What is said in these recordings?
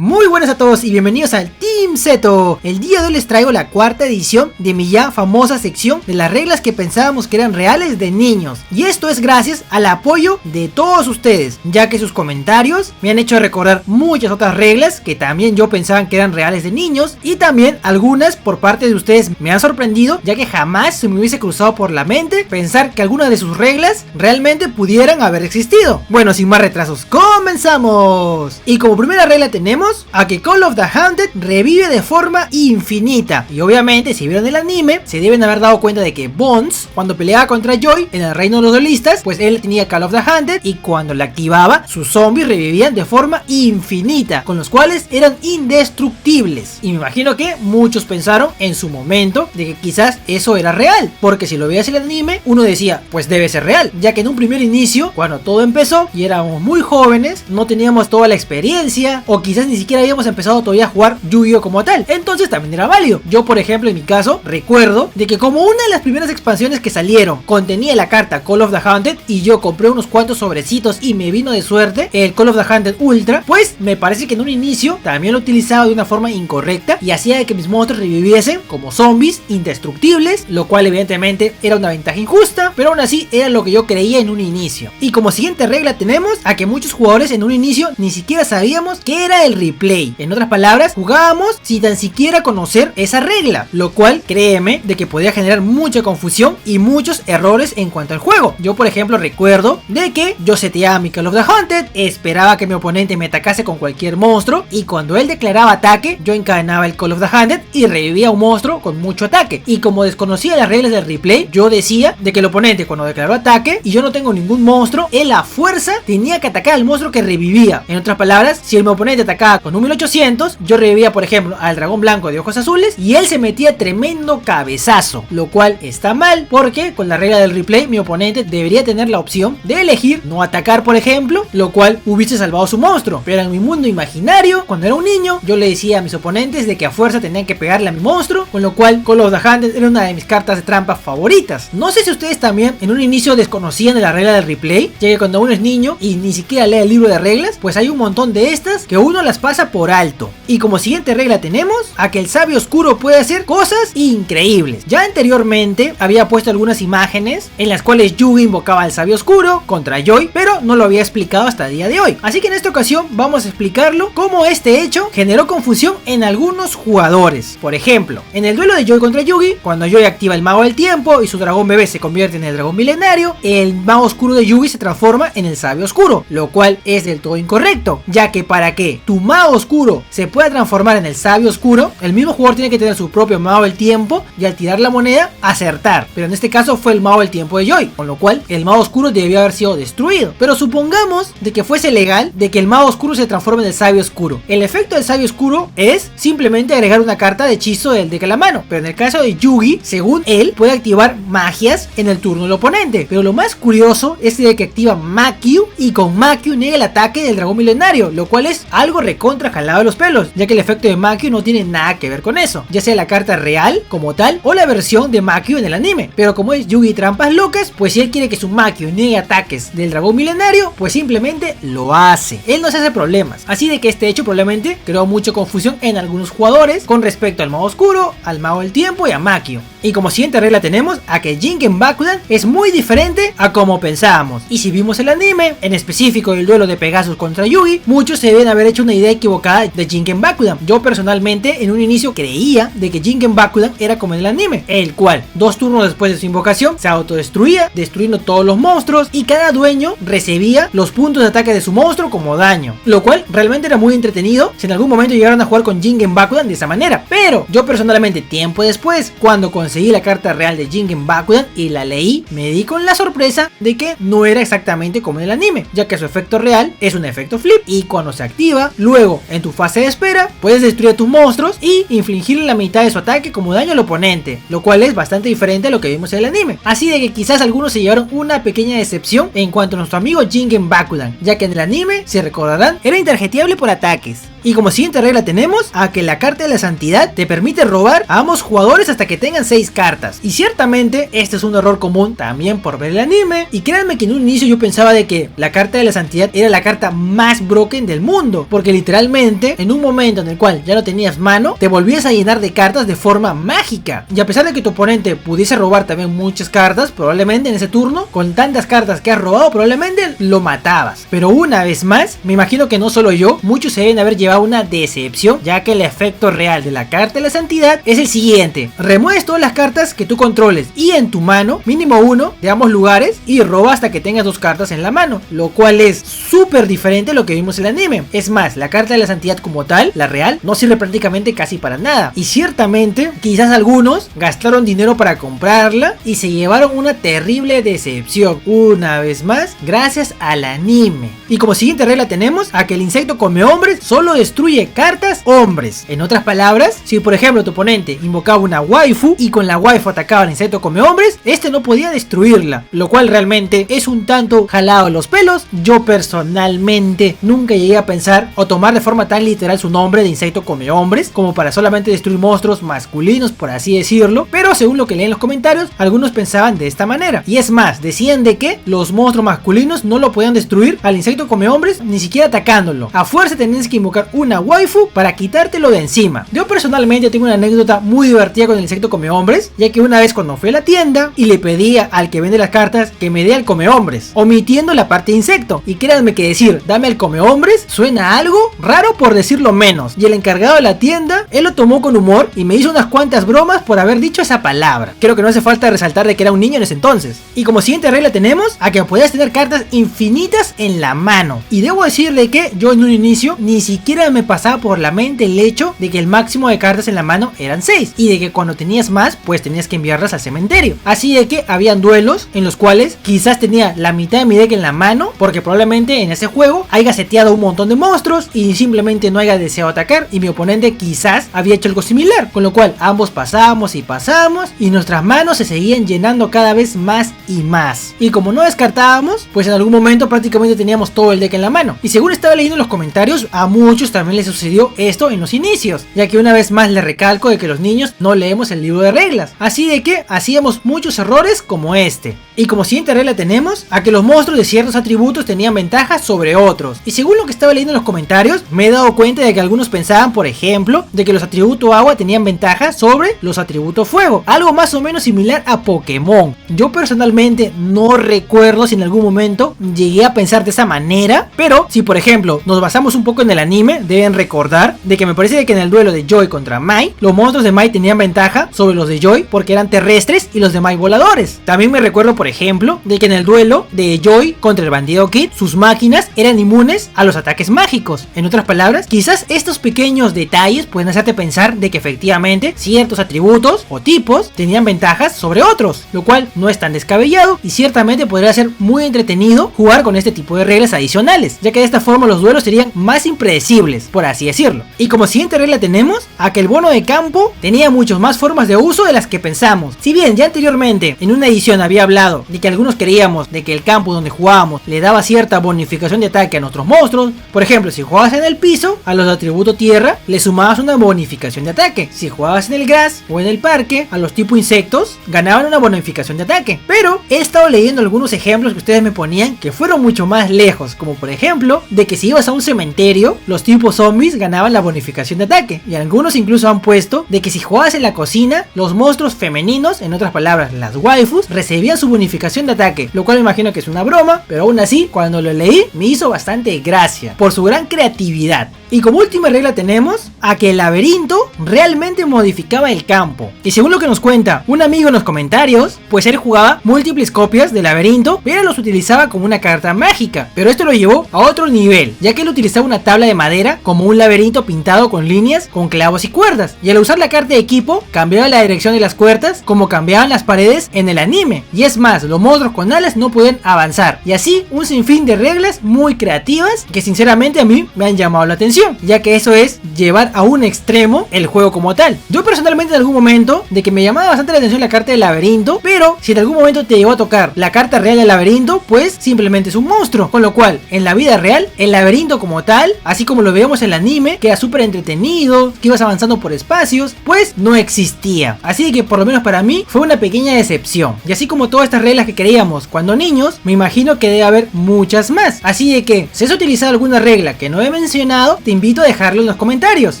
Muy buenas a todos y bienvenidos al Team Zeto. El día de hoy les traigo la cuarta edición de mi ya famosa sección de las reglas que pensábamos que eran reales de niños. Y esto es gracias al apoyo de todos ustedes, ya que sus comentarios me han hecho recordar muchas otras reglas que también yo pensaba que eran reales de niños. Y también algunas por parte de ustedes me han sorprendido, ya que jamás se me hubiese cruzado por la mente pensar que algunas de sus reglas realmente pudieran haber existido. Bueno, sin más retrasos, ¡comenzamos! Y como primera regla tenemos a que Call of the Hunted revive de forma infinita. Y obviamente si vieron el anime se deben haber dado cuenta de que Bones, cuando peleaba contra Joy en el reino de los duelistas, pues él tenía Call of the Hunted y cuando la activaba sus zombies revivían de forma infinita, con los cuales eran indestructibles. Y me imagino que muchos pensaron en su momento de que quizás eso era real, porque si lo veías en el anime uno decía pues debe ser real, ya que en un primer inicio cuando todo empezó y éramos muy jóvenes, no teníamos toda la experiencia o quizás ni siquiera habíamos empezado todavía a jugar Yu-Gi-Oh como tal, entonces también era válido. Yo por ejemplo en mi caso recuerdo de que como una de las primeras expansiones que salieron contenía la carta Call of the Hunted y yo compré unos cuantos sobrecitos y me vino de suerte el Call of the Hunted Ultra, pues me parece que en un inicio también lo utilizaba de una forma incorrecta y hacía de que mis monstruos reviviesen como zombies indestructibles, lo cual evidentemente era una ventaja injusta, pero aún así era lo que yo creía en un inicio. Y como siguiente regla tenemos a que muchos jugadores en un inicio ni siquiera sabíamos qué era el replay. En otras palabras, jugábamos sin tan siquiera conocer esa regla, lo cual créeme de que podía generar mucha confusión y muchos errores en cuanto al juego. Yo por ejemplo recuerdo de que yo seteaba mi Call of the Hunted, esperaba que mi oponente me atacase con cualquier monstruo y cuando él declaraba ataque yo encadenaba el Call of the Hunted y revivía un monstruo con mucho ataque. Y como desconocía las reglas del replay, yo decía de que el oponente cuando declaró ataque y yo no tengo ningún monstruo, él a fuerza tenía que atacar al monstruo que revivía. En otras palabras, si mi oponente atacaba con un 1800, yo revivía por ejemplo al dragón blanco de ojos azules y él se metía tremendo cabezazo, lo cual está mal porque con la regla del replay mi oponente debería tener la opción de elegir no atacar por ejemplo, lo cual hubiese salvado su monstruo. Pero en mi mundo imaginario, cuando era un niño, yo le decía a mis oponentes de que a fuerza tenían que pegarle a mi monstruo, con lo cual Call of the Hunted era una de mis cartas de trampa favoritas. No sé si ustedes también en un inicio desconocían de la regla del replay, ya que cuando uno es niño y ni siquiera lee el libro de reglas, pues hay un montón de estas que uno las pasa por alto. Y como siguiente regla tenemos a que el sabio oscuro puede hacer cosas increíbles. Ya anteriormente había puesto algunas imágenes en las cuales Yugi invocaba al sabio oscuro contra Joy, pero no lo había explicado hasta el día de hoy. Así que en esta ocasión vamos a explicarlo cómo este hecho generó confusión en algunos jugadores. Por ejemplo, en el duelo de Joy contra Yugi, cuando Joy activa el mago del tiempo y su dragón bebé se convierte en el dragón milenario, el mago oscuro de Yugi se transforma en el sabio oscuro, lo cual es del todo incorrecto, ya que para que tu mago oscuro se pueda transformar en el sabio oscuro, el mismo jugador tiene que tener su propio mago del tiempo y al tirar la moneda acertar, pero en este caso fue el mago del tiempo de Joy, con lo cual el mago oscuro debió haber sido destruido. Pero supongamos de que fuese legal de que el mago oscuro se transforme en el sabio oscuro. El efecto del sabio oscuro es simplemente agregar una carta de hechizo del deck a la mano, pero en el caso de Yugi, según él, puede activar magias en el turno del oponente. Pero lo más curioso es de que activa Makyu y con Makyu niega el ataque del dragón milenario, lo cual es algo recontra jalado de los pelos, ya que el efecto de Makyu no tiene nada que ver con eso, ya sea la carta real como tal o la versión de Makyu en el anime. Pero como es Yugi trampas locas, pues si él quiere que su Makyu niegue ataques del dragón milenario, pues simplemente lo hace. Él no se hace problemas, así de que este hecho probablemente creó mucha confusión en algunos jugadores con respecto al mago oscuro, al mago del tiempo y a Makyu. Y como siguiente regla tenemos a que Jingen Bakudan es muy diferente a como pensábamos. Y si vimos el anime, en específico el duelo de Pegasus contra Yugi, muchos se deben haber hecho una idea equivocada de Jingen Bakudan. Yo personalmente en un inicio creía de que Jingen Bakudan era como en el anime, el cual 2 turnos después de su invocación se autodestruía, destruyendo todos los monstruos y cada dueño recibía los puntos de ataque de su monstruo como daño, lo cual realmente era muy entretenido si en algún momento llegaron a jugar con Jingen Bakudan de esa manera. Pero yo personalmente tiempo después, cuando conseguí la carta real de Jingen Bakudan y la leí, me di con la sorpresa de que no era exactamente como en el anime, ya que su efecto real es un efecto flip y cuando se activa, luego en tu fase de espera puedes destruir a tus monstruos y infligirle la mitad de su ataque como daño al oponente, lo cual es bastante diferente a lo que vimos en el anime. Así de que quizás algunos se llevaron una pequeña decepción en cuanto a nuestro amigo Jingen Bakudan, ya que en el anime, si recordarán, era interjeteable por ataques. Y como siguiente regla tenemos a que la carta de la santidad te permite robar a ambos jugadores hasta que tengan 6 cartas. Y ciertamente este es un error común también por ver el anime. Y créanme que en un inicio yo pensaba de que la carta de la santidad era la carta más broken del mundo, porque literalmente en un momento en el cual ya no tenías mano, te volvías a llenar de cartas de forma mágica. Y a pesar de que tu oponente pudiese robar también muchas cartas, probablemente en ese turno, con tantas cartas que has robado, probablemente lo matabas. Pero una vez más, me imagino que no solo yo, muchos se deben haber llevado una decepción, ya que el efecto real de la carta de la santidad es el siguiente: remueves todas las cartas que tú controles y en tu mano, mínimo uno de ambos lugares, y roba hasta que tengas 2 cartas en la mano, lo cual es súper diferente a lo que vimos en el anime. Es más, la carta de la santidad como tal, la real, no sirve prácticamente casi para nada, y ciertamente quizás algunos gastaron dinero para comprarla y se llevaron una terrible decepción, una vez más, gracias al anime. Y como siguiente regla tenemos a que el insecto come hombres solo destruye cartas hombres. En otras palabras, si por ejemplo tu oponente invocaba una waifu y con la waifu atacaba al insecto come hombres, este no podía destruirla, lo cual realmente es un tanto jalado a los pelos. Yo personalmente nunca llegué a pensar o tomar de forma tan literal su nombre de insecto come hombres como para solamente destruir monstruos masculinos, por así decirlo, pero según lo que leí en los comentarios, algunos pensaban de esta manera. Y es más, decían de que los monstruos masculinos no lo podían destruir al insecto come hombres ni siquiera atacándolo. A fuerza tenías que invocar una waifu para quitártelo de encima. Yo personalmente tengo una anécdota muy divertida con el insecto come hombres, ya que una vez cuando fui a la tienda y le pedía al que vende las cartas que me dé al come hombres, omitiendo la parte de insecto, y créanme que decir dame al come hombres suena algo raro por decirlo menos, y el encargado de la tienda, él lo tomó con humor y me hizo unas cuantas bromas por haber dicho esa palabra. Creo que no hace falta resaltar de que era un niño en ese entonces. Y como siguiente regla tenemos a que podías tener cartas infinitas en la mano, y debo decirle que yo en un inicio ni siquiera me pasaba por la mente el hecho de que el máximo de cartas en la mano eran 6 y de que cuando tenías más pues tenías que enviarlas al cementerio. Así de que habían duelos en los cuales quizás tenía la mitad de mi deck en la mano, porque probablemente en ese juego haya seteado un montón de monstruos y simplemente no haya deseado atacar, y mi oponente quizás había hecho algo similar, con lo cual ambos pasábamos y nuestras manos se seguían llenando cada vez más y más, y como no descartábamos, pues en algún momento prácticamente teníamos todo el deck en la mano. Y según estaba leyendo en los comentarios, a muchos también les sucedió esto en los inicios, ya que una vez más les recalco de que los niños no leemos el libro de reglas, así de que hacíamos muchos errores como este. Y como siguiente regla tenemos a que los monstruos de ciertos atributos tenían ventajas sobre otros, y según lo que estaba leyendo en los comentarios me he dado cuenta de que algunos pensaban, por ejemplo, de que los atributos agua tenían ventajas sobre los atributos fuego, algo más o menos similar a Pokémon. Yo personalmente no recuerdo si en algún momento llegué a pensar de esa manera, pero si por ejemplo nos basamos un poco en el anime, deben recordar de que me parece que en el duelo de Joy contra Mai, los monstruos de Mai tenían ventaja sobre los de Joy porque eran terrestres y los de Mai voladores. También me recuerdo por ejemplo de que en el duelo de Joy contra el bandido Kid, sus máquinas eran inmunes a los ataques mágicos. En otras palabras, quizás estos pequeños detalles pueden hacerte pensar de que efectivamente ciertos atributos o tipos tenían ventajas sobre otros, lo cual no es tan descabellado y ciertamente podría ser muy entretenido jugar con este tipo de reglas adicionales, ya que de esta forma los duelos serían más impredecibles, por así decirlo. Y como siguiente regla tenemos a que el bono de campo tenía muchas más formas de uso de las que pensamos. Si bien ya anteriormente en una edición había hablado de que algunos creíamos de que el campo donde jugábamos le daba cierta bonificación de ataque a nuestros monstruos, por ejemplo si jugabas en el piso, a los de atributo tierra le sumabas una bonificación de ataque. Si jugabas en el grass o en el parque, a los tipo insectos ganaban una bonificación de ataque. Pero he estado leyendo algunos ejemplos que ustedes me ponían que fueron mucho más lejos, como por ejemplo de que si ibas a un cementerio, los tipos zombies ganaban la bonificación de ataque, y algunos incluso han puesto de que si jugabas en la cocina, los monstruos femeninos, en otras palabras las waifus, recibían su bonificación de ataque, lo cual me imagino que es una broma, pero aún así cuando lo leí me hizo bastante gracia por su gran creatividad. Y como última regla tenemos a que el laberinto realmente modificaba el campo, y según lo que nos cuenta un amigo en los comentarios, pues él jugaba múltiples copias del laberinto, pero los utilizaba como una carta mágica, pero esto lo llevó a otro nivel, ya que él utilizaba una tabla de madera como un laberinto pintado con líneas, con clavos y cuerdas, y al usar la carta de equipo cambiaba la dirección de las cuerdas como cambiaban las paredes en el anime, y es más, los monstruos con alas no podían avanzar, y así un sinfín de reglas muy creativas que sinceramente a mí me han llamado la atención. atención, ya que eso es llevar a un extremo el juego como tal. Yo personalmente en algún momento de que me llamaba bastante la atención la carta del laberinto, pero si en algún momento te llegó a tocar la carta real del laberinto, pues simplemente es un monstruo, con lo cual en la vida real el laberinto como tal, así como lo veíamos en el anime, que era súper entretenido, que ibas avanzando por espacios, pues no existía. Así que por lo menos para mí fue una pequeña decepción. Y así como todas estas reglas que creíamos cuando niños, me imagino que debe haber muchas más. Así de que si has utilizado alguna regla que no he mencionado, te invito a dejarlo en los comentarios,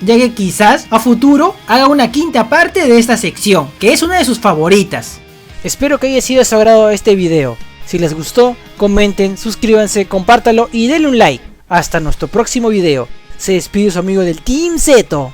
ya que quizás a futuro haga una quinta parte de esta sección, que es una de sus favoritas. Espero que haya sido de su agrado este video. Si les gustó, comenten, suscríbanse, compártanlo y denle un like. Hasta nuestro próximo video. Se despide su amigo del Team Zeto.